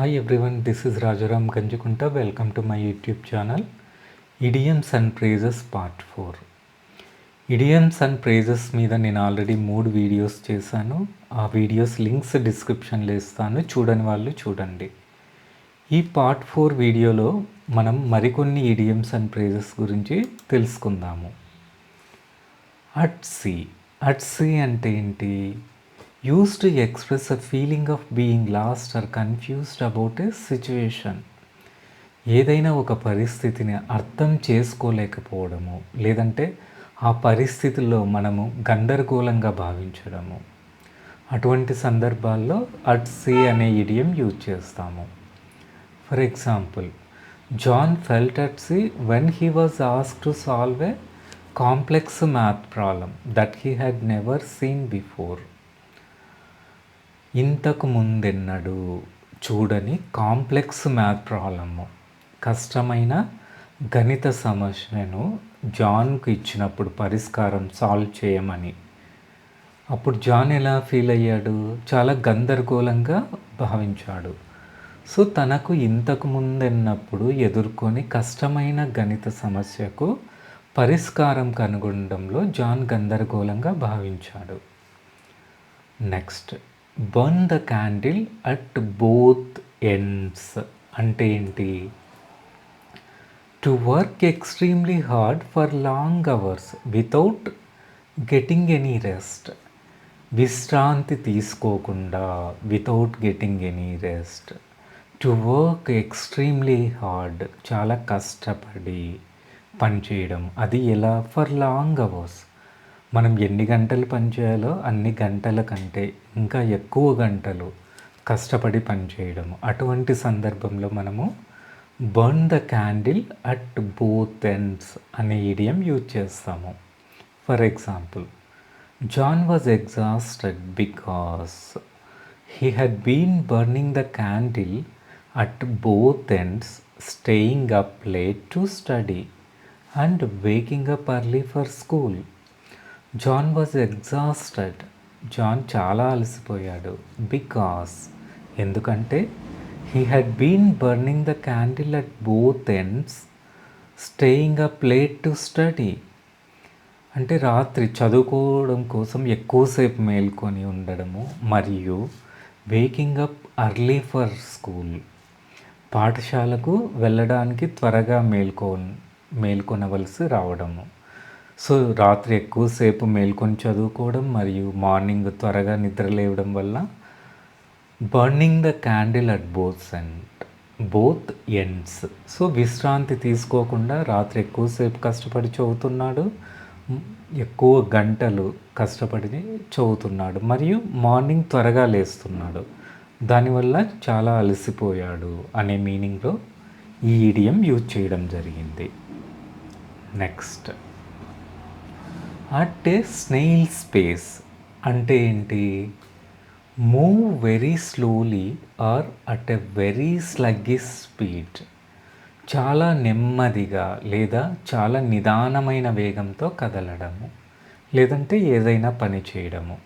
Hi everyone, this is Rajaram Ganjukunta. Welcome to my YouTube channel Idioms and Phrases Part 4. Idioms and Phrases మీద నేను already 3 videos చేశాను. ఆ videos links డిస్క్రిప్షన్లో ఇస్తాను, చూడని వాళ్ళు చూడండి. ఈ పార్ట్ 4 వీడియోలో మనం మరికొన్ని ఇడియమ్స్ అండ్ ఫ్రేజెస్ గురించి తెలుసుకుందాము. అట్ సీ అంటే ఏంటి? Used to express a feeling of being lost or confused about a situation. ఏదైనా ఒక పరిస్థితిని అర్థం చేసుకోలేకపోవడము, లేదంటే ఆ పరిస్థితుల్లో మనము గందరగోళంగా భావించడము, అటువంటి సందర్భాల్లో అట్ సీ అనే ఇడియం యూజ్ చేస్తాము. For example, John felt at sea when he was asked to solve a complex math problem that he had never seen before. ఇంతకు ముందెన్నడు చూడని కాంప్లెక్స్ మ్యాథ్ ప్రాబ్లము, కష్టమైన గణిత సమస్యను జాన్కు ఇచ్చినప్పుడు పరిష్కారం సాల్వ్ చేయమని. అప్పుడు జాన్ ఎలా ఫీల్ అయ్యాడు? చాలా గందరగోళంగా భావించాడు. సో తనకు ఇంతకు ముందెన్నప్పుడు ఎదుర్కొని కష్టమైన గణిత సమస్యకు పరిష్కారం కనుగొనడంలో జాన్ గందరగోళంగా భావించాడు. Next, burn the candle at both ends అంటే ఏంటి? To work extremely hard for long hours without getting any rest. విశ్రాంతి తీసుకోకుండా, without getting any rest. To work extremely hard, చాలా కష్టపడి పనిచేయడం. అది ఎలా? ఫర్ లాంగ్ అవర్స్, మనం ఎన్ని గంటలు పనిచేయాలో అన్ని గంటల కంటే ఇంకా ఎక్కువ గంటలు కష్టపడి పనిచేయడము. అటువంటి సందర్భంలో మనము burn the candle at both ends అనే ఇడియం యూజ్ చేస్తాము. For example, John was exhausted because he had been burning the candle at both ends, staying up late to study and waking up early for school. John was exhausted, John చాలా అలసిపోయాడు. Because, ఎందుకంటే he had been burning the candle at both ends, staying up late to study. అంటే రాత్రి చదువుకోవడం కోసం ఎక్కువసేపు మేల్కొని ఉండడము, మరియు waking up early for school, పాఠశాలకు వెళ్ళడానికి త్వరగా మేల్కొనవలసి రావడము. సో రాత్రి ఎక్కువసేపు మేల్కొని చదువుకోవడం మరియు మార్నింగ్ త్వరగా నిద్ర లేవడం వల్ల burning the candle at both ends. So విశ్రాంతి తీసుకోకుండా రాత్రి ఎక్కువసేపు కష్టపడి చదువుతున్నాడు, ఎక్కువ గంటలు కష్టపడి చదువుతున్నాడు, మరియు మార్నింగ్ త్వరగా లేస్తున్నాడు. దానివల్ల చాలా అలసిపోయాడు అనే మీనింగ్లో ఈ ఇడియం యూజ్ చేయడం జరిగింది. Next, at a snail space అంటే ఏంటి? Move very slowly or at a very sluggish speed. చాలా నెమ్మదిగా లేదా చాలా నిదానమైన వేగంతో కదలడము, లేదంటే ఏదైనా పని చేయడము.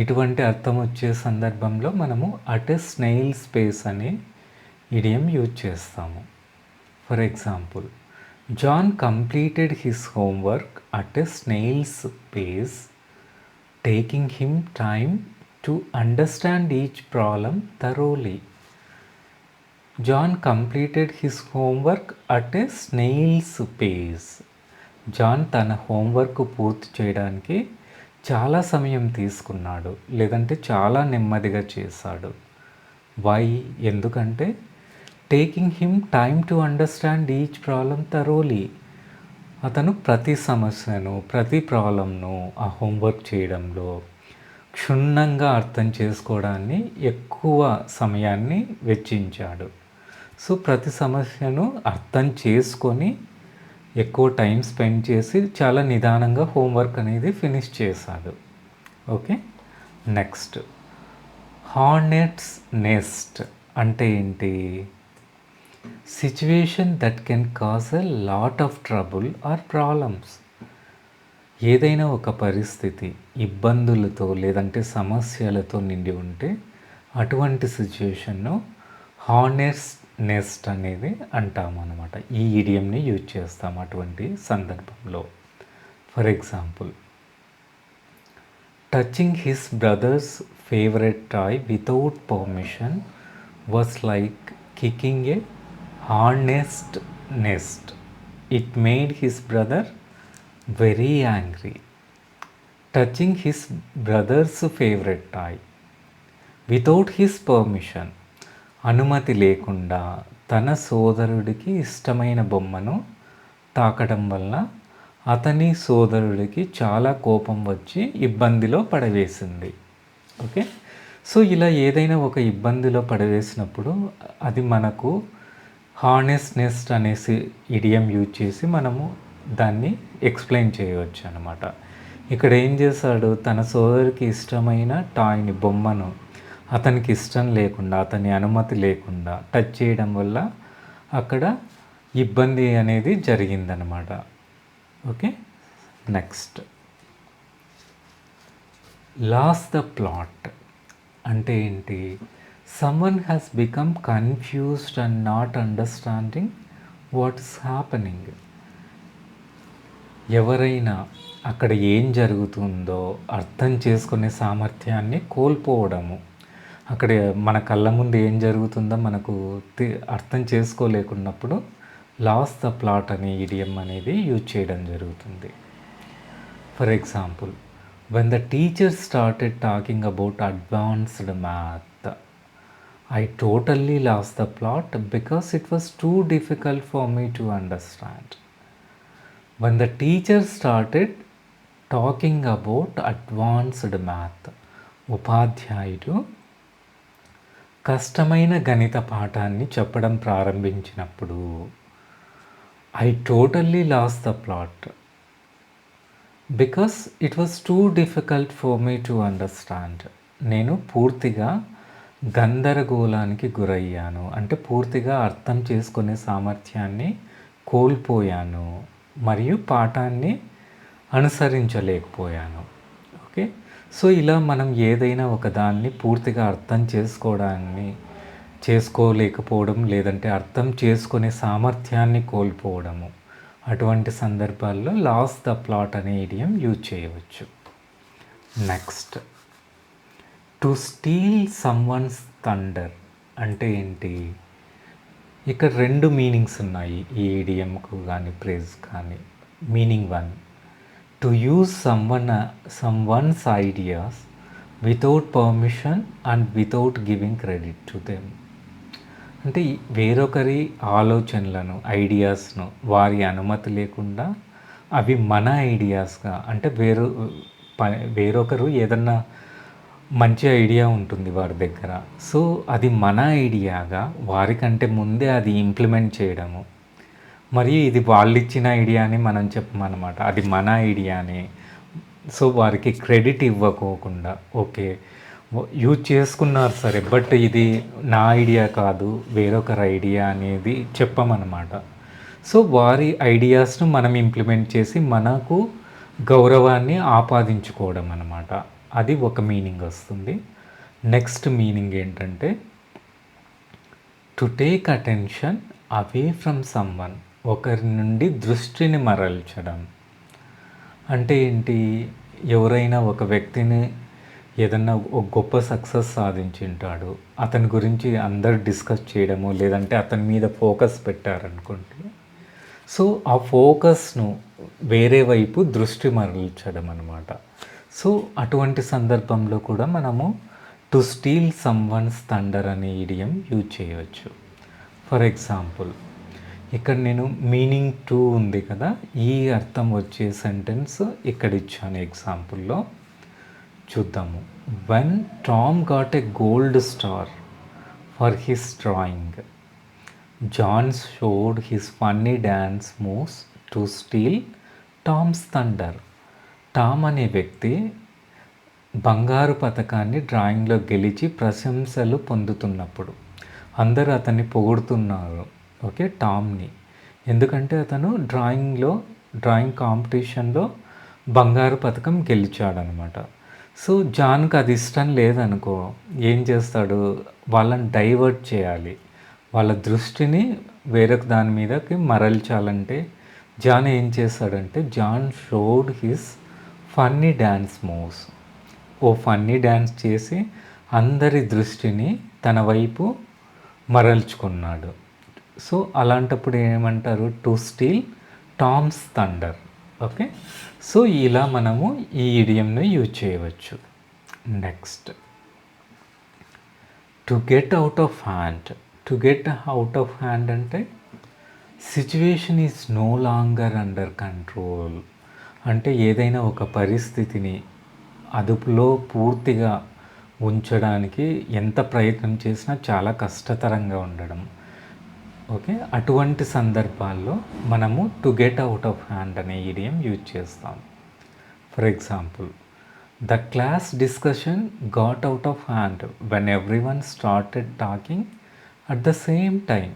ఇటువంటి అర్థం వచ్చే సందర్భంలో మనము అట్ ఏ స్నేల్ స్పేస్ అనే ఇడియం యూజ్ చేస్తాము. For example, John completed his homework at a snail's pace, taking him time to understand each problem thoroughly. John completed his homework at a snail's pace. John తన homework పూర్తి చేయడానికి చాలా సమయం తీసుకున్నాడు, లేదంటే చాలా నెమ్మదిగా చేశాడు. వై? ఎందుకంటే taking him time to understand each problem thoroughly. అతను ప్రతి సమస్యను, ప్రతి ప్రాబ్లంను ఆ హోంవర్క్ చేయడంలో క్షుణ్ణంగా అర్థం చేసుకోవడాన్ని ఎక్కువ సమయాన్ని వెచ్చించాడు. సో ప్రతి సమస్యను అర్థం చేసుకొని ఎక్కువ టైం స్పెండ్ చేసి చాలా నిదానంగా హోంవర్క్ అనేది ఫినిష్ చేశాడు. ఓకే. నెక్స్ట్, హార్నెట్స్ నెస్ట్ అంటే ఏంటి? Situation that can cause a lot of trouble or problems. ఏదైనా ఒక పరిస్థితి ఇబ్బందులతో లేదంటే సమస్యలతో నిండి ఉంటే అటువంటి సిచ్యువేషన్ను హానెస్ట్ నెస్ట్ అనేది అంటాం అనమాట. ఈ ఈడియంని యూజ్ చేస్తాం అటువంటి సందర్భంలో. For example, touching his brother's favourite toy without permission was like kicking a హానెస్ట్ nest. It made his brother very angry. Touching his brother's favourite toy without his permission, అనుమతి లేకుండా తన సోదరుడికి ఇష్టమైన బొమ్మను తాకడం వల్ల అతని సోదరుడికి చాలా కోపం వచ్చి ఇబ్బందిలో పడవేసింది. ఓకే, సో ఇలా ఏదైనా ఒక ఇబ్బందిలో పడవేసినప్పుడు అది మనకు హానెస్ట్నెస్ అనేసి ఇడియం యూజ్ చేసి మనము దాన్ని ఎక్స్ప్లెయిన్ చేయవచ్చు అనమాట. ఇక్కడ ఏం చేశాడు, తన సోదరికి ఇష్టమైన టాయ్ని, బొమ్మను అతనికి ఇష్టం లేకుండా, అతని అనుమతి లేకుండా టచ్ చేయడం వల్ల అక్కడ ఇబ్బంది అనేది జరిగిందనమాట. Okay, next, lose the plot అంటే ఏంటి? Someone has become confused and not understanding what's happening. ఎవరైనా అక్కడ ఏం జరుగుతుందో అర్థం చేసుకునే సామర్థ్యాన్ని కోల్పోవడము. అక్కడ మన కళ్ళ ముందు ఏం జరుగుతుందో మనకు అర్థం చేసుకోలేకున్నప్పుడు లాస్ ద ప్లాట్ అనే ఇడియం అనేది యూజ్ చేయడం జరుగుతుంది. For example, when the teacher started talking about advanced math, I totally lost the plot because it was too difficult for me to understand. When the teacher started talking about advanced math, ఉపాధ్యాయుడు కష్టమైన గణిత పాఠాన్ని చెప్పడం ప్రారంభించినప్పుడు I totally lost the plot because it was too difficult for me to understand. నేను పూర్తిగా గందరగోళానికి గురయ్యాను, అంటే పూర్తిగా అర్థం చేసుకునే సామర్థ్యాన్ని కోల్పోయాను మరియు పాఠాన్ని అనుసరించలేకపోయాను. ఓకే, సో ఇలా మనం ఏదైనా ఒక దాన్ని పూర్తిగా అర్థం చేసుకోలేకపోవడం, లేదంటే అర్థం చేసుకునే సామర్థ్యాన్ని కోల్పోవడము, అటువంటి సందర్భాల్లో లాస్ ద ప్లాట్ అనే ఇడియం యూజ్ చేయవచ్చు. Next, to steal someone's thunder అంటే ఏంటి? ఇక్కడ రెండు మీనింగ్స్ ఉన్నాయి ఈ ఇడియంకు కానీ ప్రేజ్ కానీ. Meaning 1, to use someone's ideas without permission and without giving credit to them. అంటే వేరొకరి ఆలోచనలను, ఐడియాస్ను వారి అనుమతి లేకుండా అవి మన ఐడియాస్గా, అంటే వేరొకరు ఏదన్నా మంచి ఐడియా ఉంటుంది వారి దగ్గర, సో అది మన ఐడియాగా వారికంటే ముందే అది ఇంప్లిమెంట్ చేయడము, మరియు ఇది వాళ్ళు ఇచ్చిన ఐడియా అని మనం చెప్పమన్నమాట, అది మన ఐడియానే. సో వారికి క్రెడిట్ ఇవ్వకోకుండా, ఓకే యూజ్ చేసుకున్నారు సరే, బట్ ఇది నా ఐడియా కాదు వేరొకరి ఐడియా అనేది చెప్పమన్నమాట. సో వారి ఐడియాస్ను మనం ఇంప్లిమెంట్ చేసి మనకు గౌరవాన్ని ఆపాదించుకోవడం అన్నమాట. అది ఒక మీనింగ్ వస్తుంది. నెక్స్ట్ మీనింగ్ ఏంటంటే, to take attention away from someone, ఒకరి నుండి దృష్టిని మరల్చడం. అంటే ఏంటి? ఎవరైనా ఒక వ్యక్తిని ఏదన్నా ఒక గొప్ప సక్సెస్ సాధించింటాడు, అతని గురించి అందరు డిస్కస్ చేయడము, లేదంటే అతని మీద ఫోకస్ పెట్టారనుకుంటే, సో ఆ ఫోకస్ను వేరే వైపు దృష్టి మరల్చడం అనమాట. సో అటువంటి సందర్భంలో కూడా మనము టు స్టీల్ సమ్వన్స్ థండర్ అనే ఇడియం యూజ్ చేయవచ్చు. ఫర్ ఎగ్జాంపుల్, ఇక్కడ నేను మీనింగ్ 2 ఉంది కదా, ఈ అర్థం వచ్చే సెంటెన్స్ ఇక్కడ ఇచ్చాను ఎగ్జాంపుల్లో, చూద్దాము. When Tom got a gold star for his drawing, John showed his funny dance moves to steal Tom's thunder. Tom అనే వ్యక్తి బంగారు పథకాన్ని డ్రాయింగ్లో గెలిచి ప్రశంసలు పొందుతున్నప్పుడు అందరూ అతన్ని పొగుడుతున్నారు, ఓకే, టామ్ని. ఎందుకంటే అతను డ్రాయింగ్ కాంపిటీషన్లో బంగారు పథకం గెలిచాడనమాట. సో జాన్కి అది ఇష్టం లేదనుకో, ఏం చేస్తాడు, వాళ్ళని డైవర్ట్ చేయాలి, వాళ్ళ దృష్టిని వేరొక దాని మీదకి మరల్చాలంటే జాన్ ఏం చేశాడంటే John showed his funny dance moves. ఓ ఫన్నీ డ్యాన్స్ చేసి అందరి దృష్టిని తన వైపు మరల్చుకున్నాడు. సో అలాంటప్పుడు ఏమంటారు, to steal Tom's thunder. Okay, so ఇలా మనము ఈ ఇడియంను యూజ్ చేయవచ్చు. Next, to get out of hand. To get out of hand అంటే situation is no longer under control. అంటే ఏదైనా ఒక పరిస్థితిని అదుపులో పూర్తిగా ఉంచడానికి ఎంత ప్రయత్నం చేసినా చాలా కష్టతరంగా ఉండడం. ఓకే, అటువంటి సందర్భాల్లో మనము to get out of hand అనే ఇడియం యూజ్ చేస్తాం. For example, the class discussion got out of hand when everyone started talking at the same time.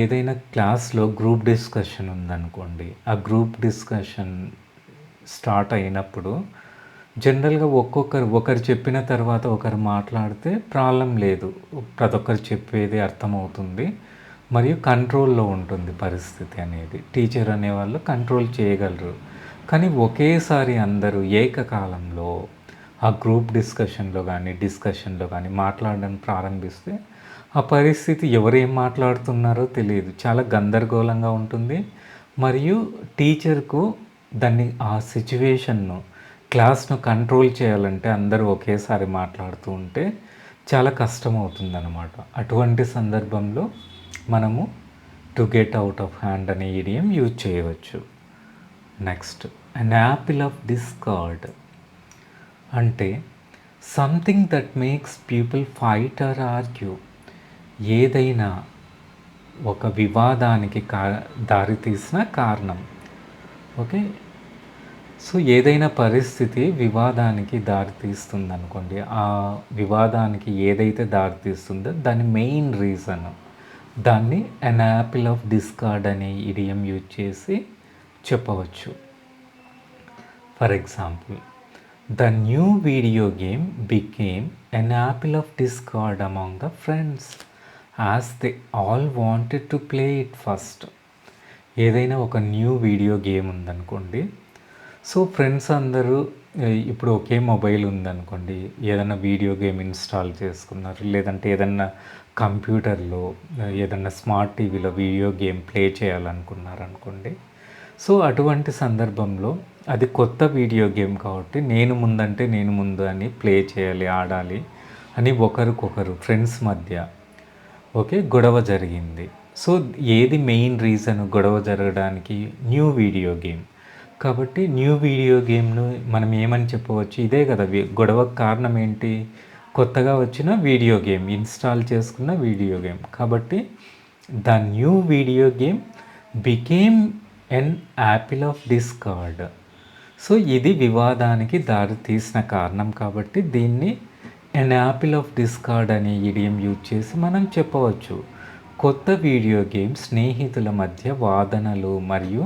ఏదైనా క్లాస్లో గ్రూప్ డిస్కషన్ ఉందనుకోండి, ఆ గ్రూప్ డిస్కషన్ స్టార్ట్ అయినప్పుడు జనరల్గా ఒకరు చెప్పిన తర్వాత ఒకరు మాట్లాడితే ప్రాబ్లం లేదు, ప్రతి ఒక్కరు చెప్పేది అర్థమవుతుంది మరియు కంట్రోల్లో ఉంటుంది పరిస్థితి అనేది. టీచర్ అనేవాళ్ళు కంట్రోల్ చేయగలరు. కానీ ఒకేసారి అందరూ ఏకకాలంలో ఆ గ్రూప్ డిస్కషన్లో కానీ మాట్లాడడం ప్రారంభిస్తే ఆ పరిస్థితి ఎవరు ఏం మాట్లాడుతున్నారో తెలియదు, చాలా గందరగోళంగా ఉంటుంది. మరియు టీచర్కు ఆ సిచ్యువేషన్ను క్లాస్ను కంట్రోల్ చేయాలంటే అందరూ ఒకేసారి మాట్లాడుతూ ఉంటే చాలా కష్టమవుతుందన్నమాట. అటువంటి సందర్భంలో మనము to get out of hand అనే ఇడియం యూజ్ చేయవచ్చు. Next, an apple of discord అంటే something that makes people fight or argue. ఏదైనా ఒక వివాదానికి దారితీసిన కారణం. ఓకే, సో ఏదైనా పరిస్థితి వివాదానికి దారితీస్తుంది అనుకోండి, ఆ వివాదానికి ఏదైతే దారితీస్తుందో దాని మెయిన్ రీజన్, దాన్ని అన్ యాపిల్ ఆఫ్ డిస్కార్డ్ అనే ఇడియం యూజ్ చేసి చెప్పవచ్చు. For example, the new video game became an apple of discard among the friends as they all wanted to play it first. ఏదైనా ఒక న్యూ వీడియో గేమ్ ఉందనుకోండి, so friends అందరూ ఇప్పుడు ఒకే mobile ఉందనుకోండి, ఏదైనా వీడియో గేమ్ ఇన్స్టాల్ చేసుకున్నారు, లేదంటే ఏదన్నా కంప్యూటర్లో ఏదన్నా స్మార్ట్ టీవీలో వీడియో గేమ్ ప్లే చేయాలనుకున్నారు అనుకోండి. సో అటువంటి సందర్భంలో అది కొత్త వీడియో గేమ్ కాబట్టి నేను ముందు అని ప్లే చేయాలి, ఆడాలి అని ఒకరికొకరు ఫ్రెండ్స్ మధ్య ఓకే గొడవ జరిగింది. సో ఏది మెయిన్ రీజన్ గొడవ జరగడానికి? New video game. కాబట్టి న్యూ వీడియో గేమ్ను మనం ఏమని చెప్పవచ్చు, ఇదే కదా గొడవకు కారణం ఏంటి? కొత్తగా వచ్చిన వీడియో గేమ్, ఇన్స్టాల్ చేసుకున్న వీడియో గేమ్. కాబట్టి the new video game became N apple of discard. So ఇది వివాదానికి దారి తీసిన కారణం కాబట్టి దీన్ని ఎన్ యాపిల్ ఆఫ్ డిస్కార్డ్ అనే ఇడియం యూజ్ చేసి మనం చెప్పవచ్చు. కొత్త వీడియో గేమ్ స్నేహితుల మధ్య వాదనలు మరియు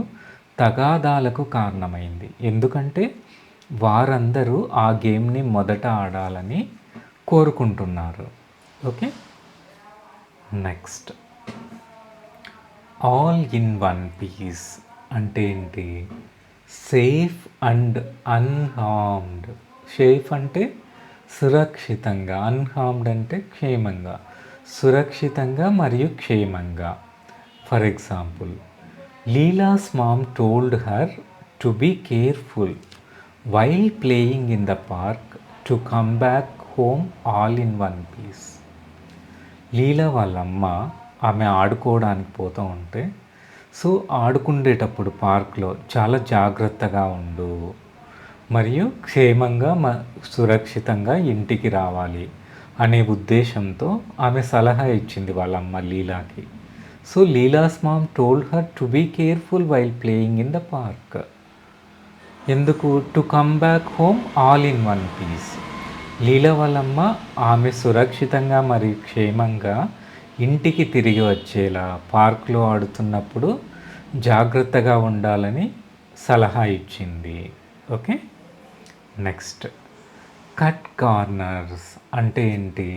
తగాదాలకు కారణమైంది. ఎందుకంటే వారందరూ ఆ గేమ్ని మొదట ఆడాలని కోరుకుంటున్నారు. Okay, next, all in one piece అంటే ఏంటి? Safe and అన్హార్మ్డ్. సేఫ్ అంటే సురక్షితంగా, అన్హార్మ్డ్ అంటే క్షేమంగా. సురక్షితంగా మరియు క్షేమంగా. For example, Leela's mom told her to be careful while playing in the park to come back home all in one piece. Leela వాళ్ళమ్మ ఆమె ఆడుకోవడానికి పోతూ ఉంటే, సో ఆడుకుండేటప్పుడు పార్క్లో చాలా జాగ్రత్తగా ఉండు మరియు క్షేమంగా సురక్షితంగా ఇంటికి రావాలి అనే ఉద్దేశంతో ఆమె సలహా ఇచ్చింది వాళ్ళమ్మ లీలాకి. So Leela's mom told her to be careful while playing in the park. ఎందుకు? To come back home all in one piece. Leela వాళ్ళమ్మ ఆమె సురక్షితంగా మరియు క్షేమంగా ఇంటికి తిరిగి వచ్చేలా పార్క్లో ఆడుతున్నప్పుడు జాగ్రత్తగా ఉండాలని సలహా ఇచ్చింది. ఓకే, నెక్స్ట్, కట్ కార్నర్స్ అంటే ఏంటి?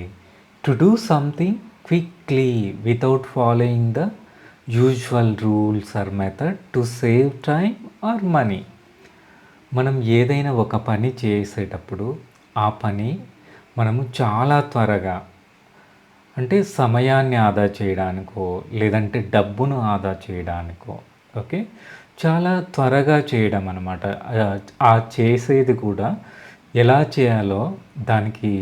To do something quickly without following the usual rules or method to save time or money. మనం ఏదైనా ఒక పని చేసేటప్పుడు ఆ పని మనము చాలా త్వరగా, అంటే సమయాన్ని ఆదా చేయడానికో లేదంటే డబ్బును ఆదా చేయడానికో, ఓకే, చాలా త్వరగా చేయడం అనమాట. ఆ చేసేది కూడా ఎలా చేయాలో దానికి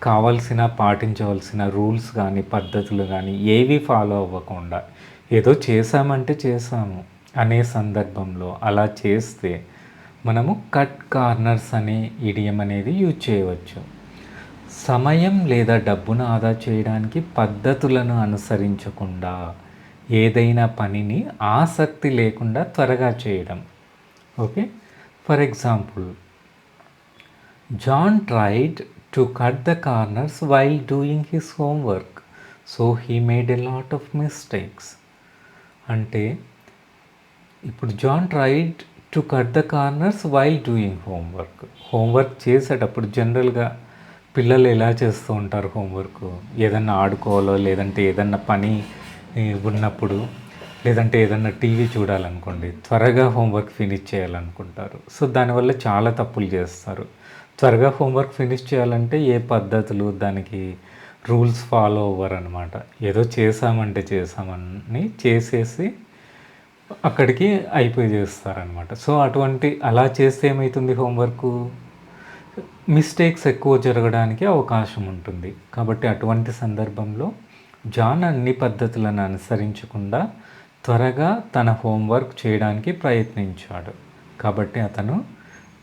కావాల్సిన పాటించవలసిన రూల్స్ కానీ పద్ధతులు కానీ ఏవి ఫాలో అవ్వకుండా ఏదో చేసామంటే చేసాము అనే సందర్భంలో అలా చేస్తే మనము కట్ కార్నర్స్ అనే ఇడియం అనేది యూజ్ చేయవచ్చు. సమయం లేదా డబ్బును ఆదా చేయడానికి పద్ధతులను అనుసరించకుండా ఏదైనా పనిని ఆసక్తి లేకుండా త్వరగా చేయడం. Okay, for example, John tried to cut the corners while doing his homework, so he made a lot of mistakes. అంటే ఇప్పుడు John tried to cut the corners while doing homework చేసేటప్పుడు జనరల్గా పిల్లలు ఎలా చేస్తూ ఉంటారు హోంవర్క్, ఏదన్నా ఆడుకోవాలో లేదంటే ఏదన్నా పని ఉన్నప్పుడు లేదంటే ఏదన్నా టీవీ చూడాలనుకోండి, త్వరగా హోంవర్క్ ఫినిష్ చేయాలనుకుంటారు. సో దానివల్ల చాలా తప్పులు చేస్తారు. త్వరగా హోంవర్క్ ఫినిష్ చేయాలంటే ఏ పద్ధతులు దానికి రూల్స్ ఫాలో అవ్వరు అనమాట. ఏదో చేసామంటే చేసామని చేసేసి అక్కడికి అయిపోయి చేస్తారనమాట. సో అలా చేస్తే ఏమవుతుంది, హోంవర్క్ మిస్టేక్స్ ఎక్కువ జరగడానికి అవకాశం ఉంటుంది. కాబట్టి అటువంటి సందర్భంలో జాన్ అన్ని పద్ధతులను అనుసరించకుండా త్వరగా తన హోంవర్క్ చేయడానికి ప్రయత్నించాడు. కాబట్టి అతను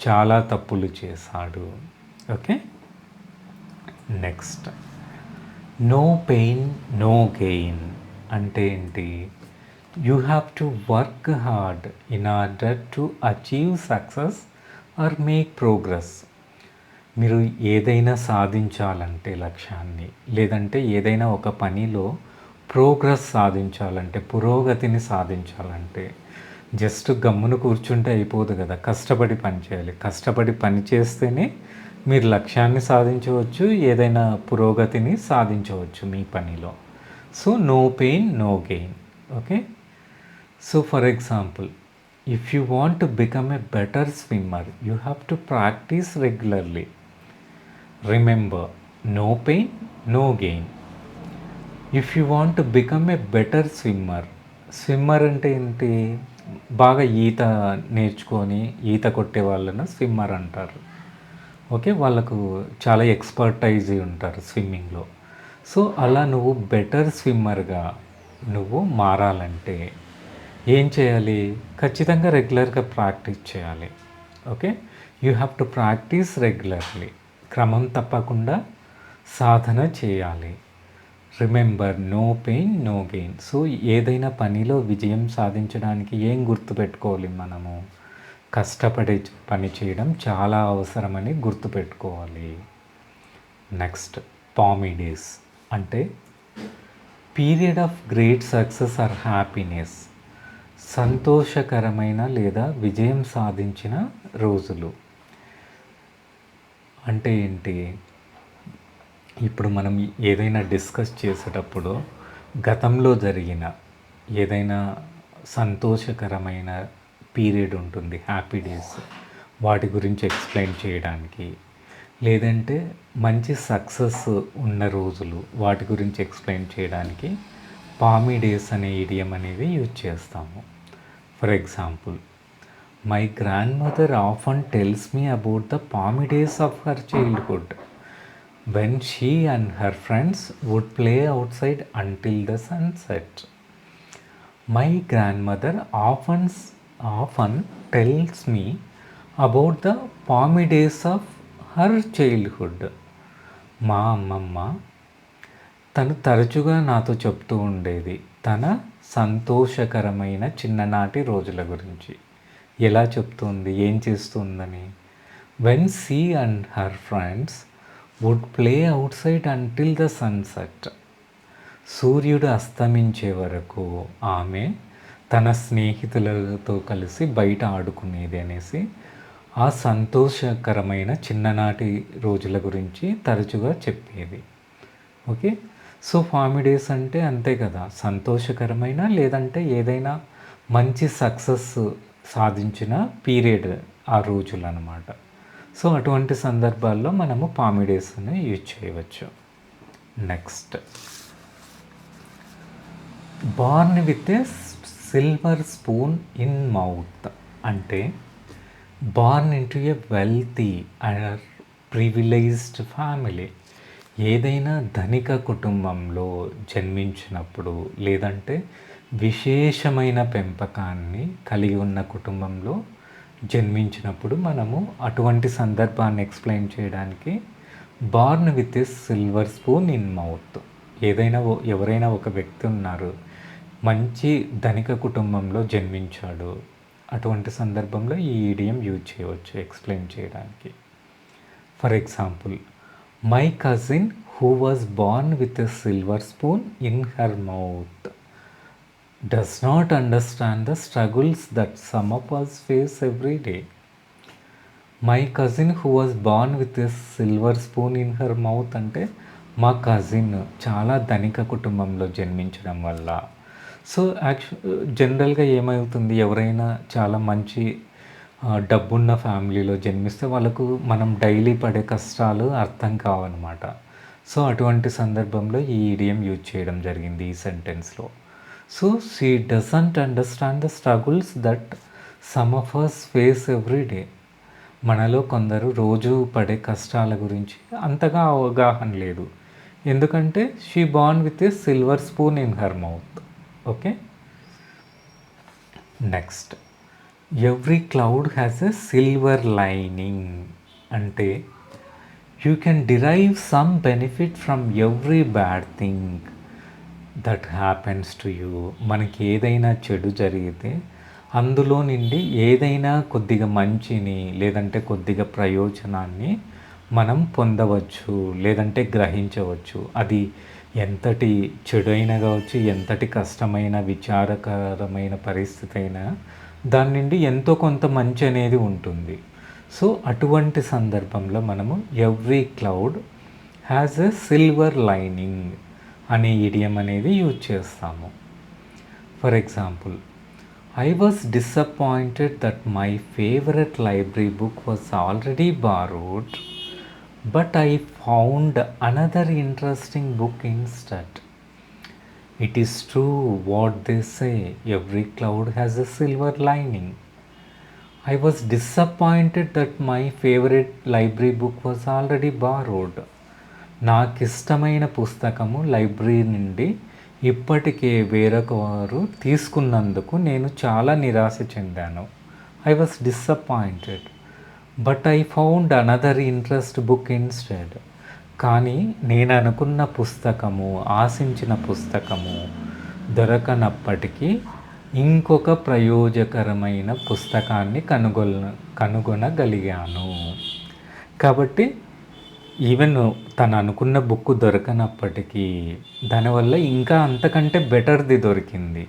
చాలా తప్పులు చేశాడు. Okay, next, no pain no gain అంటే ఏంటి? You have to work hard in order to achieve success or make progress. మీరు ఏదైనా సాధించాలంటే లక్ష్యాన్ని, లేదంటే ఏదైనా ఒక పనిలో ప్రోగ్రెస్ సాధించాలంటే, పురోగతిని సాధించాలంటే జస్ట్ గమ్మును కూర్చుంటే అయిపోదు కదా, కష్టపడి పని చేయాలి. కష్టపడి పని చేస్తేనే మీరు లక్ష్యాన్ని సాధించవచ్చు, ఏదైనా పురోగతిని సాధించవచ్చు మీ పనిలో. So no pain no gain. Okay, so for example, if you want to become a better swimmer you have to practise regularly. Remember, no pain no gain. If you want to become a better swimmer అంటే ఏంటి? బాగా ఈత నేర్చుకొని ఈత కొట్టే వాళ్ళను swimmer అంటారు. Okay, వాళ్ళకు చాలా ఎక్స్పర్టైజ్ ఉంటారు స్విమ్మింగ్లో. సో అలా నువ్వు బెటర్ స్విమ్మర్గా నువ్వు మారాలంటే ఏం చేయాలి? ఖచ్చితంగా రెగ్యులర్గా ప్రాక్టీస్ చేయాలి. Okay, you have to practise regularly. క్రమం తప్పకుండా సాధన చేయాలి. Remember, no pain no gain. So ఏదైనా పనిలో విజయం సాధించడానికి ఏం గుర్తుపెట్టుకోవాలి మనము? కష్టపడి పని చేయడం చాలా అవసరమని గుర్తుపెట్టుకోవాలి. నెక్స్ట్, పామీ డేస్ అంటే period of great success or happiness. సంతోషకరమైన లేదా విజయం సాధించిన రోజులు అంటే ఏంటి? ఇప్పుడు మనం ఏదైనా డిస్కస్ చేసేటప్పుడు గతంలో జరిగిన ఏదైనా సంతోషకరమైన పీరియడ్ ఉంటుంది, హ్యాపీ డేస్, వాటి గురించి ఎక్స్ప్లెయిన్ చేయడానికి, లేదంటే మంచి సక్సెస్ ఉన్న రోజులు వాటి గురించి ఎక్స్ప్లెయిన్ చేయడానికి పామీ డేస్ అనే ఇడియం అనేది యూజ్ చేస్తాము. For example, my grandmother often tells me about the palmy days of her childhood when she and her friends would play outside until the sunset. My grandmother often tells me about the palmy days of her childhood. మా అమ్మమ్మ తను తరచుగా నాతో చెప్తూ ఉండేది తన సంతోషకరమైన చిన్ననాటి రోజుల గురించి. ఎలా చెప్తుంది, ఏం చేస్తుందని? when she and her friends would play outside until the sunset. సూర్యుడు అస్తమించే వరకు ఆమె తన స్నేహితులతో కలిసి బయట ఆడుకునేది అనేసి ఆ సంతోషకరమైన చిన్ననాటి రోజుల గురించి తరచుగా చెప్పేది. ఓకే, సో ఫార్మీ డేస్ అంటే అంతే కదా, సంతోషకరమైన లేదంటే ఏదైనా మంచి సక్సెస్ సాధించిన పీరియడ్ ఆ రోజులు అన్నమాట. సో అటువంటి సందర్భాల్లో మనము ఫార్మీ డేస్ని యూజ్ చేయవచ్చు. Next, born with a silver spoon in mouth అంటే born into a wealthy and privileged family. ఏదైనా ధనిక కుటుంబంలో జన్మించినప్పుడు లేదంటే విశేషమైన పెంపకాన్ని కలిగి ఉన్న కుటుంబంలో జన్మించినప్పుడు మనము అటువంటి సందర్భాన్ని ఎక్స్ప్లెయిన్ చేయడానికి born with a silver spoon in mouth. ఎవరైనా ఒక వ్యక్తి ఉన్నారు, మంచి ధనిక కుటుంబంలో జన్మించాడు, అటువంటి సందర్భంలో ఈ ఈడియం యూజ్ చేయవచ్చు ఎక్స్ప్లెయిన్ చేయడానికి. For example, my cousin who was born with a silver spoon in her mouth does not understand the struggles that some of us face every day. My cousin who was born with a silver spoon in her mouth అంటే మా cousin చాలా ధనిక కుటుంబంలో జన్మించడం వల్ల. So జనరల్గా ఏమవుతుంది, ఎవరైనా చాలా మంచి డబ్బున్న ఫ్యామిలీలో జన్మిస్తే వాళ్ళకు మనం డైలీ పడే కష్టాలు అర్థం కావన్నమాట. సో అటువంటి సందర్భంలో ఈ ఈడియం యూజ్ చేయడం జరిగింది ఈ సెంటెన్స్లో. So she doesn't understand the struggles that some of us face every day. మనలో కొందరు రోజు పడే కష్టాల గురించి అంతగా అవగాహన లేదు, ఎందుకంటే she born with a silver spoon in her mouth. Okay, next, every cloud has a silver lining అంటే you can derive some benefit from every bad thing that happens to you. మనకి ఏదైనా చెడు జరిగితే అందులో నుండి ఏదైనా కొద్దిగా మంచిని లేదంటే కొద్దిగా ప్రయోజనాన్ని మనం పొందవచ్చు లేదంటే గ్రహించవచ్చు. అది ఎంతటి చెడు అయినా కావచ్చు, ఎంతటి కష్టమైన విచారకరమైన పరిస్థితి అయినా దాని నుండి ఎంతో కొంత మంచి అనేది ఉంటుంది. సో అటువంటి సందర్భంలో మనము every cloud has a silver lining అనే ఇడియం అనేది యూజ్ చేస్తాము. For example, I was disappointed that my favourite library book was already borrowed but I found another interesting book instead. It is true what they say, every cloud has a silver lining. I was disappointed that my favorite library book was already borrowed. నాకు ఇష్టమైన పుస్తకము library నుండి ఇప్పటికే వేరొక వారు తీసుకున్నందుకు నేను చాలా నిరాశ చెందాను. I was disappointed but I found another interest book instead. కానీ నేను అనుకున్న పుస్తకము, ఆశించిన పుస్తకము దొరకనప్పటికీ ఇంకొక ప్రయోజకరమైన పుస్తకాన్ని కనుగొనగలిగాను. కాబట్టి ఈవెన్ తను అనుకున్న బుక్ దొరకనప్పటికీ దానివల్ల ఇంకా అంతకంటే బెటర్ది దొరికింది.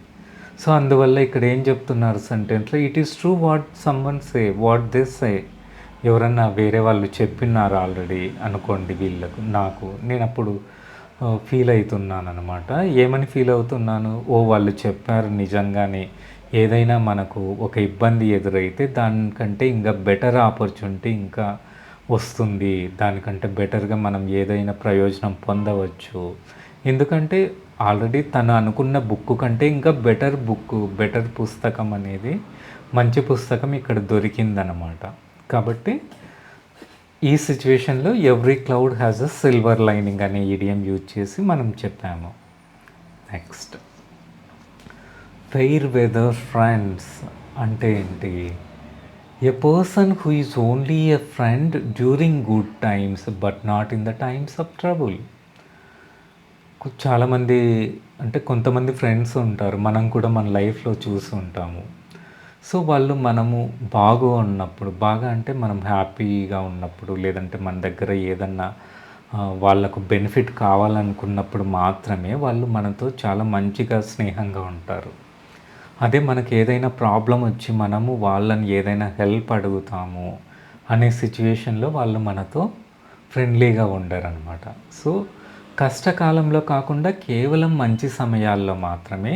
సో అందువల్ల ఇక్కడ ఏం చెప్తున్నారు సెంటెన్స్లో, it is true what someone say what they say. ఎవరన్నా వేరే వాళ్ళు చెప్పినారు ఆల్రెడీ అనుకోండి వీళ్ళకు, నేను అప్పుడు ఫీల్ అవుతున్నాను అనమాట. ఏమని ఫీల్ అవుతున్నాను, వాళ్ళు చెప్పారు నిజంగానే. ఏదైనా మనకు ఒక ఇబ్బంది ఎదురైతే దానికంటే ఇంకా బెటర్ ఆపర్చునిటీ ఇంకా వస్తుంది, దానికంటే బెటర్గా మనం ఏదైనా ప్రయోజనం పొందవచ్చు. ఎందుకంటే ఆల్రెడీ తను అనుకున్న బుక్ కంటే ఇంకా బెటర్ పుస్తకం అనేది, మంచి పుస్తకం ఇక్కడ దొరికిందనమాట. కాబట్టి ఈ సిచ్యువేషన్లో every cloud has a silver lining అనే ఈడియం యూజ్ చేసి మనం చెప్పాము. నెక్స్ట్, ఫెయిర్ వెదర్ ఫ్రెండ్స్ అంటే ఏంటి? A person who is only a friend during good times but not in the times of trouble. చాలామంది అంటే కొంతమంది ఫ్రెండ్స్ ఉంటారు, మనం కూడా మన లైఫ్లో చూసి ఉంటాము. సో వాళ్ళు మనము బాగా అంటే మనం హ్యాపీగా ఉన్నప్పుడు లేదంటే మన దగ్గర ఏదన్నా వాళ్ళకు బెనిఫిట్ కావాలనుకున్నప్పుడు మాత్రమే వాళ్ళు మనతో చాలా మంచిగా స్నేహంగా ఉంటారు. అదే మనకి ఏదైనా ప్రాబ్లం వచ్చి మనము వాళ్ళని ఏదైనా హెల్ప్ అడుగుతాము అనే సిచ్యువేషన్లో వాళ్ళు మనతో ఫ్రెండ్లీగా ఉండరనమాట. సో కష్టకాలంలో కాకుండా కేవలం మంచి సమయాల్లో మాత్రమే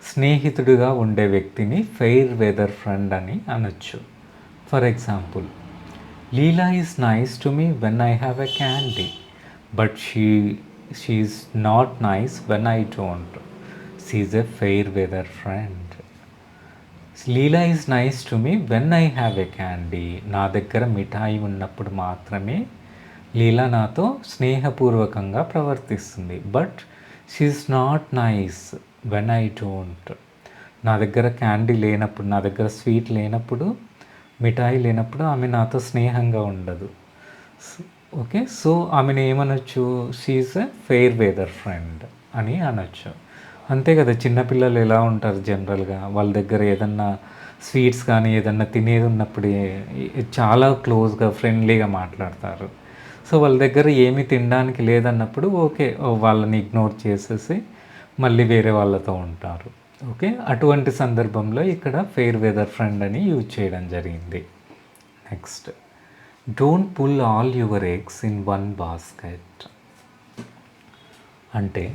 స్నేహితుడిగా ఉండే వ్యక్తిని ఫెయిర్ వెదర్ ఫ్రెండ్ అని అనొచ్చు. For example, Leela is nice to me when I have a candy, but she's not nice when I don't. She's a fair weather friend. Leela is nice to me when I have a candy. నా దగ్గర మిఠాయి ఉన్నప్పుడు మాత్రమే లీలా నాతో స్నేహపూర్వకంగా ప్రవర్తిస్తుంది. But she's not nice when I don't. నా దగ్గర క్యాండీ లేనప్పుడు, నా దగ్గర స్వీట్ లేనప్పుడు, మిఠాయి లేనప్పుడు ఆమె నాతో స్నేహంగా ఉండదు. ఓకే, సో ఆమెను ఏమనొచ్చు? She is a fair weather friend అని అనొచ్చు. అంతే కదా, చిన్నపిల్లలు ఎలా ఉంటారు జనరల్గా, వాళ్ళ దగ్గర ఏదన్నా స్వీట్స్ కానీ ఏదన్నా తినేది ఉన్నప్పుడు చాలా క్లోజ్గా ఫ్రెండ్లీగా మాట్లాడతారు. సో వాళ్ళ దగ్గర ఏమీ తినడానికి లేదన్నప్పుడు ఓకే, వాళ్ళని ఇగ్నోర్ చేసేసి మళ్ళీ వేరే వాళ్ళతో ఉంటారు. ఓకే, అటువంటి సందర్భంలో ఇక్కడ ఫెయిర్ వెదర్ ఫ్రెండ్ అని యూజ్ చేయడం జరిగింది. Next, don't pull all your eggs in one basket. అంటే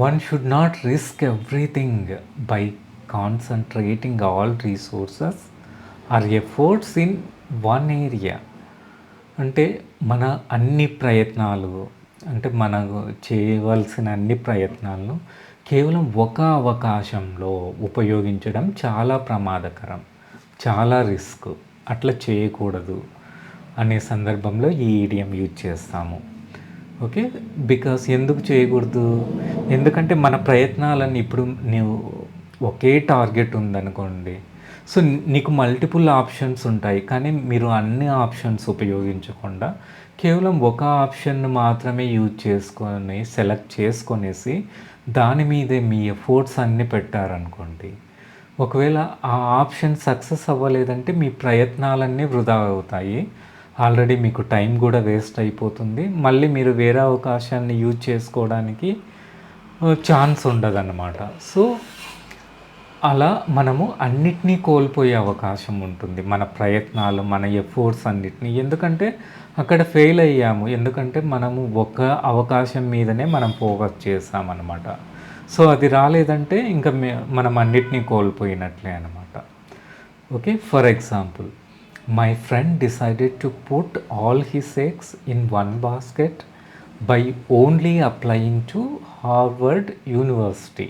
one should not risk everything by concentrating all resources or efforts in one area. అంటే మన అన్ని ప్రయత్నాలు, అంటే మనకు చేయవలసిన అన్ని ప్రయత్నాలను కేవలం ఒక అవకాశంలో ఉపయోగించడం చాలా ప్రమాదకరం, చాలా రిస్క్. అట్లా చేయకూడదు అనే సందర్భంలో ఈ ఈడియం యూజ్ చేస్తాము. ఓకే, బికాస్ ఎందుకు చేయకూడదు? ఎందుకంటే మన ప్రయత్నాలన్నీ ఇప్పుడు నీవు ఒకే టార్గెట్ ఉందనుకోండి, సో నీకు మల్టిపుల్ ఆప్షన్స్ ఉంటాయి, కానీ మీరు అన్ని ఆప్షన్స్ ఉపయోగించకుండా కేవలం ఒక ఆప్షన్ మాత్రమే యూజ్ చేసుకొని సెలెక్ట్ చేసుకొనేసి దాని మీదే మీ ఎఫర్ట్స్ అన్నీ పెట్టారనుకోండి, ఒకవేళ ఆ ఆప్షన్ సక్సెస్ అవ్వలేదంటే మీ ప్రయత్నాలన్నీ వృధా అవుతాయి. ఆల్రెడీ మీకు టైం కూడా వేస్ట్ అయిపోతుంది. మళ్ళీ మీరు వేరే అవకాశాన్ని యూజ్ చేసుకోవడానికి ఛాన్స్ ఉండదన్నమాట. సో అలా మనము అన్నిటినీ కోల్పోయే అవకాశం ఉంటుంది, మన ప్రయత్నాలు, మన ఎఫర్ట్స్ అన్నిటినీ. ఎందుకంటే అక్కడ ఫెయిల్ అయ్యాము, ఎందుకంటే మనము ఒక అవకాశం మీదనే మనం ఫోకస్ చేసామన్నమాట. సో అది రాలేదంటే ఇంకా మనం అన్నిటినీ కోల్పోయినట్లే అనమాట. Okay, for example, my friend decided to put all his eggs in one basket by only applying to Harvard university,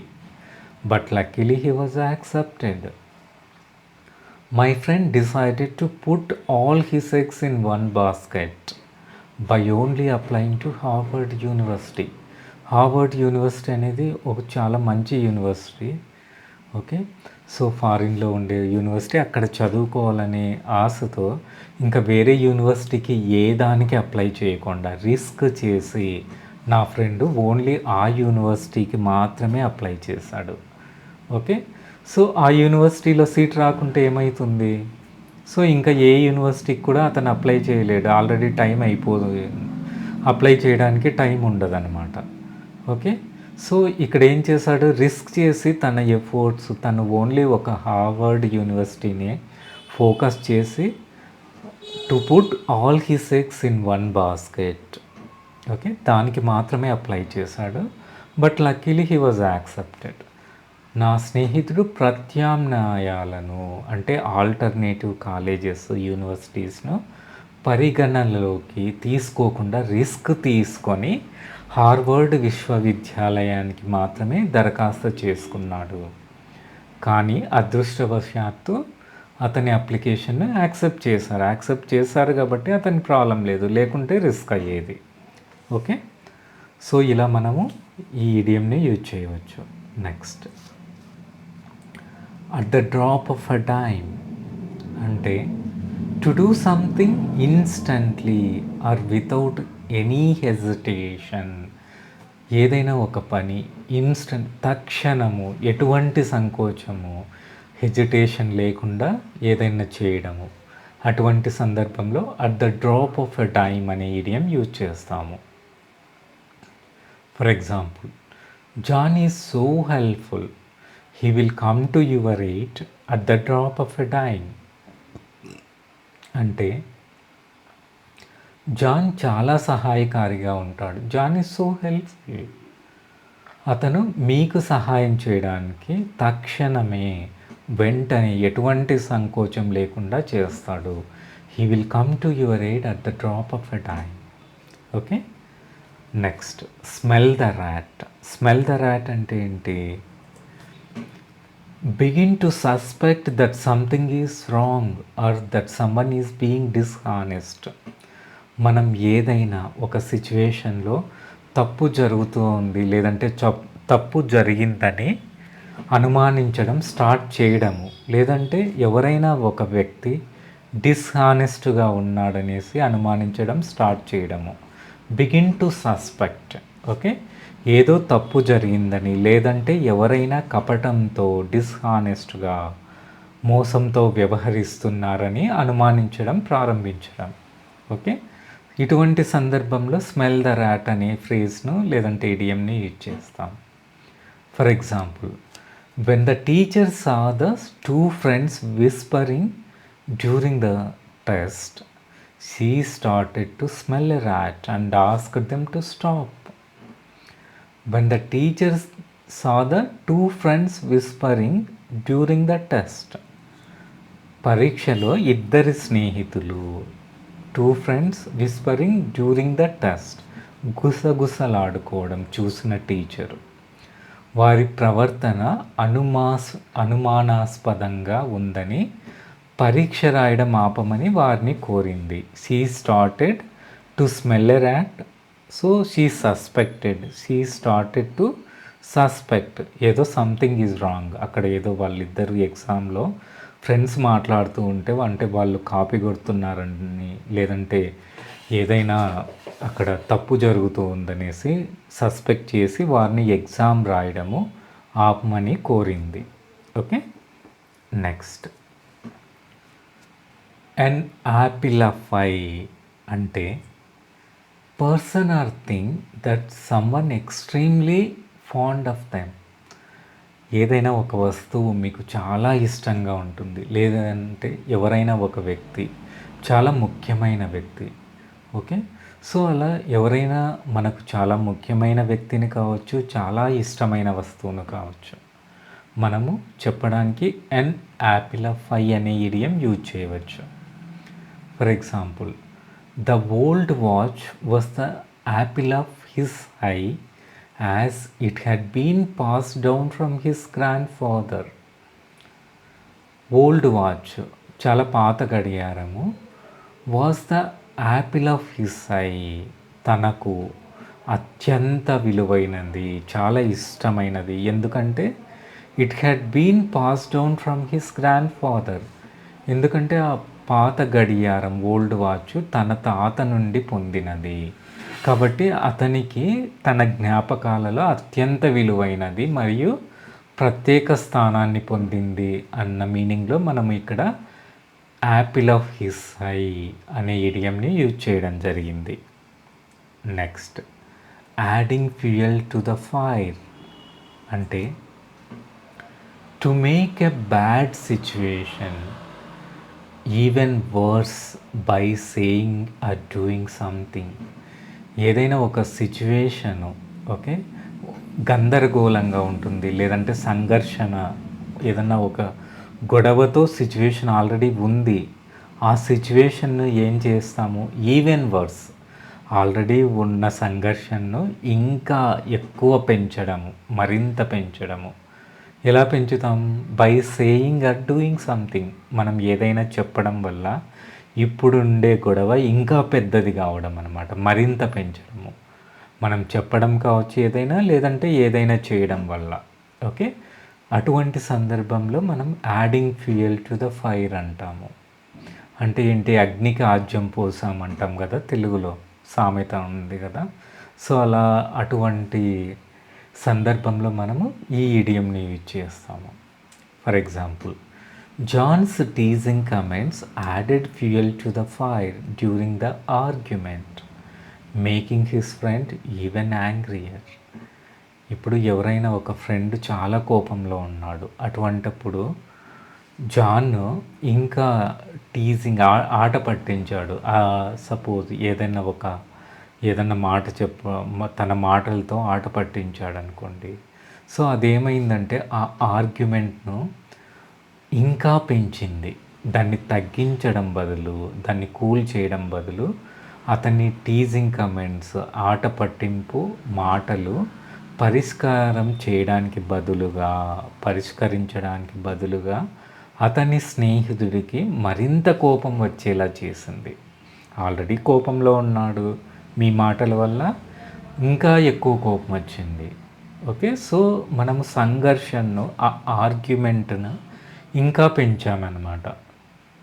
but luckily he was accepted. My friend decided to put all his eggs in one basket by only applying to Harvard University. Harvard university అనేది ఒక చాలా మంచి university. Okay, so ఫారిన్లో ఉండే university, అక్కడ చదువుకోవాలనే ఆశతో ఇంకా వేరే యూనివర్సిటీకి ఏ దానికి అప్లై చేయకుండా రిస్క్ చేసి నా ఫ్రెండ్ ఓన్లీ ఆ యూనివర్సిటీకి మాత్రమే అప్లై చేశాడు. ఓకే, సో ఆ యూనివర్సిటీలో సీట్ రాకుంటే ఏమవుతుంది? సో ఇంకా ఏ యూనివర్సిటీకి కూడా అతను అప్లై చేయలేడు, ఆల్రెడీ టైం అయిపోతుంది, అప్లై చేయడానికి టైం ఉండదన్నమాట. ఓకే, సో ఇక్కడ ఏం చేశాడు? రిస్క్ చేసి తన ఎఫర్ట్స్, తను ఓన్లీ ఒక హార్వర్డ్ యూనివర్సిటీని ఫోకస్ చేసి to put all his eggs in one basket. Okay, దానికి మాత్రమే అప్లై చేశాడు. But luckily he was accepted. నా స్నేహితుడు ప్రత్యామ్నాయాలను, అంటే ఆల్టర్నేటివ్ కాలేజెస్, యూనివర్సిటీస్ను పరిగణనలోకి తీసుకోకుండా రిస్క్ తీసుకొని హార్వర్డ్ విశ్వవిద్యాలయానికి మాత్రమే దరఖాస్తు చేసుకున్నాడు. కానీ అదృష్టవశాత్తు అతని అప్లికేషన్ను యాక్సెప్ట్ చేశారు కాబట్టి అతని ప్రాబ్లం లేదు, లేకుంటే రిస్క్ అయ్యేది. ఓకే, సో ఇలా మనము ఈ ఈడియంని యూజ్ చేయవచ్చు. Next, at the drop of a dime. అంటే to do something instantly or without any hesitation. ఏదైనా ఒక పని ఇన్స్టంట్, తక్షణము, ఎటువంటి సంకోచము, హెజిటేషన్ లేకుండా ఏదైనా చేయడము, అటువంటి సందర్భంలో at the drop of a dime అనే ఈడియం యూజ్ చేస్తాము. For example, John is so helpful, he will come to your aid at the drop of a dime. అంటే జాన్ చాలా సహాయకారిగా ఉంటాడు. John is so helpful. అతను మీకు సహాయం చేయడానికి తక్షణమే, వెంటనే, ఎటువంటి సంకోచం లేకుండా చేస్తాడు. He will come to your aid at the drop of a time. Okay, next smell the rat. Smell the rat అంటే ఏంటి? Begin to suspect that something is wrong or that someone is being dishonest. మనం ఏదైనా ఒక సిచ్యువేషన్లో తప్పు జరుగుతూ ఉంది, లేదంటే తప్పు జరిగిందని అనుమానించడం స్టార్ట్ చేయడము, లేదంటే ఎవరైనా ఒక వ్యక్తి డిస్హానెస్ట్గా ఉన్నాడనేసి అనుమానించడం స్టార్ట్ చేయడము. Begin to suspect. ఓకే, ఏదో తప్పు జరిగిందని, లేదంటే ఎవరైనా కపటంతో, డిస్హానెస్ట్గా, మోసంతో వ్యవహరిస్తున్నారని అనుమానించడం ప్రారంభించడం. ఓకే, ఇటువంటి సందర్భంలో స్మెల్ ద ర్యాట్ అనే ఫ్రేజ్ను లేదంటే ఇడియంని యూజ్ చేస్తాం. For example, when the teacher saw the two friends whispering during the test, she started to smell a rat and asked them to stop. When the teacher saw the two friends whispering during the test. పరీక్షలో ఇద్దరి స్నేహితులు, two friends whispering during the test, గుసగుసలాడుకోవడం చూసిన teacher. వారి ప్రవర్తన అనుమానాస్పదంగా ఉందని పరీక్ష రాయడం ఆపమని వారిని కోరింది. She started to smell a rat. So she started to suspect ఏదో సంథింగ్ ఈజ్ రాంగ్. అక్కడ ఏదో వాళ్ళిద్దరు ఎగ్జామ్లో ఫ్రెండ్స్ మాట్లాడుతూ ఉంటే అంటే వాళ్ళు కాపీ కొడుతున్నారని, లేదంటే ఏదైనా అక్కడ తప్పు జరుగుతూ ఉందనేసి సస్పెక్ట్ చేసి వారిని ఎగ్జామ్ రాయడము ఆపమని కోరింది. Okay, next an apple of eye అంటే person or thing that someone extremely fond of them. ఏదైనా ఒక వస్తువు మీకు చాలా ఇష్టంగా ఉంటుంది, లేదంటే ఎవరైనా ఒక వ్యక్తి చాలా ముఖ్యమైన వ్యక్తి. ఓకే, సో అలా ఎవరైనా మనకు చాలా ముఖ్యమైన వ్యక్తిని కావచ్చు, చాలా ఇష్టమైన వస్తువును కావచ్చు, మనము చెప్పడానికి ఎన్ యాపిల్ ఆఫ్ ఐ అనే ఇడియం యూజ్ చేయవచ్చు. For example, the old watch was the apple of his eye as it had been passed down from his grandfather. Old watch చాలా పాత గడియారము, was the apple of his eye తనకు అత్యంత విలువైనది, చాలా ఇష్టమైనది. ఎందుకంటే it had been pass down from his grandfather. ఎందుకంటే ఆ పాత గడియారం ఓల్డ్ వాచ్ తన తాత నుండి పొందినది కాబట్టి అతనికి తన జ్ఞాపకాలలో అత్యంత విలువైనది మరియు ప్రత్యేక స్థానాన్ని పొందింది అన్న మీనింగ్లో మనం ఇక్కడ యాపిల్ ఆఫ్ హిస్ ఐ అనే ఇడియంని యూజ్ చేయడం జరిగింది. Next adding fuel to the fire అంటే to make a bad situation even worse by saying or doing something. ఏదైనా ఒక సిచ్యువేషను ఓకే గందరగోళంగా ఉంటుంది, లేదంటే సంఘర్షణ, ఏదన్నా ఒక గొడవతో సిచ్యువేషన్ ఆల్రెడీ ఉంది. ఆ సిచ్యువేషన్ను ఏం చేస్తాము, ఈవెన్ వర్స్ ఆల్రెడీ ఉన్న సంఘర్షణను ఇంకా ఎక్కువ పెంచడము, మరింత పెంచడము. ఎలా పెంచుతాం? By saying or doing something. మనం ఏదైనా చెప్పడం వల్ల ఇప్పుడుండే గొడవ ఇంకా పెద్దది కావడం అన్నమాట, మరింత పెంచడము. మనం చెప్పడం కావచ్చు ఏదైనా, లేదంటే ఏదైనా చేయడం వల్ల. ఓకే, అటువంటి సందర్భంలో మనం adding fuel to the fire అంటాము. అంటే ఏంటి, అగ్నికి ఆజ్యం పోసామంటాం కదా, తెలుగులో సామెత ఉంది కదా. సో అలా అటువంటి సందర్భంలో మనము ఈ ఇడియంని యూజ్ చేస్తాము. For example, John's teasing comments added fuel to the fire during the argument, making his friend even angrier. ఇప్పుడు ఎవరైనా ఒక ఫ్రెండ్ చాలా కోపంలో ఉన్నాడు, అటువంటప్పుడు జాన్ ఇంకా టీజింగ్ ఆట పట్టించాడు. సపోజ్ ఏదన్నా మాట తన మాటలతో ఆట పట్టించాడనుకోండి. సో అదేమైందంటే ఆ ఆర్గ్యుమెంట్ను ఇంకా పెంచింది. దాన్ని తగ్గించడం బదులు, దాన్ని కూల్ చేయడం బదులు అతన్ని టీజింగ్ కమెంట్స్, ఆట పట్టింపు మాటలు పరిష్కరించడానికి బదులుగా అతని స్నేహితుడికి మరింత కోపం వచ్చేలా చేసింది. ఆల్రెడీ కోపంలో ఉన్నాడు, మీ మాటల వల్ల ఇంకా ఎక్కువ కోపం వచ్చింది. ఓకే, సో మనము సంఘర్షణను, ఆ ఆర్గ్యుమెంట్ను ఇంకా పెంచామన్నమాట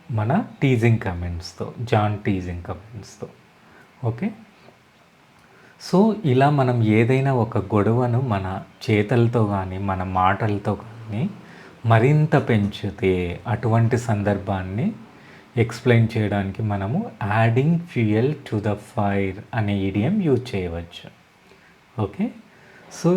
మన టీజింగ్ కమెంట్స్తో, జాన్ టీజింగ్ కమెంట్స్తో. ఓకే, సో ఇలా మనం ఏదైనా ఒక గొడవను మన చేతలతో కానీ మన మాటలతో కానీ మరింత పెంచితే అటువంటి సందర్భాన్ని ఎక్స్ప్లెయిన్ చేయడానికి మనము adding fuel to the fire అనే ఇడియం యూజ్ చేయవచ్చు. ఓకే, సో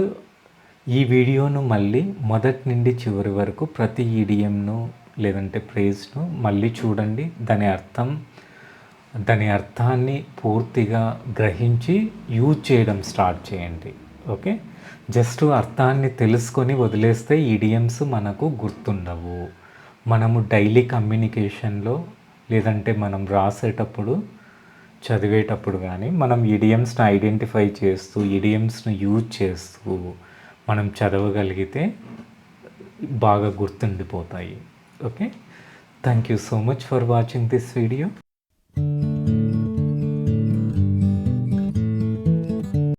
ఈ వీడియోను మళ్ళీ మొదటి నుండి చివరి వరకు ప్రతి ఇడియంను లేదంటే ఫ్రేజ్ను మళ్ళీ చూడండి. దాని అర్థాన్ని పూర్తిగా గ్రహించి యూజ్ చేయడం స్టార్ట్ చేయండి. ఓకే, జస్ట్ అర్థాన్ని తెలుసుకొని వదిలేస్తే ఇడియమ్స్ మనకు గుర్తుండవు. మనము డైలీ కమ్యూనికేషన్లో లేదంటే మనం రాసేటప్పుడు, చదివేటప్పుడు కానీ మనం ఇడియమ్స్ని ఐడెంటిఫై చేస్తూ, ఇడియమ్స్ను యూజ్ చేస్తూ మనం చదవగలిగితే బాగా గుర్తుండిపోతాయి. Okay, thank you so much for watching this video.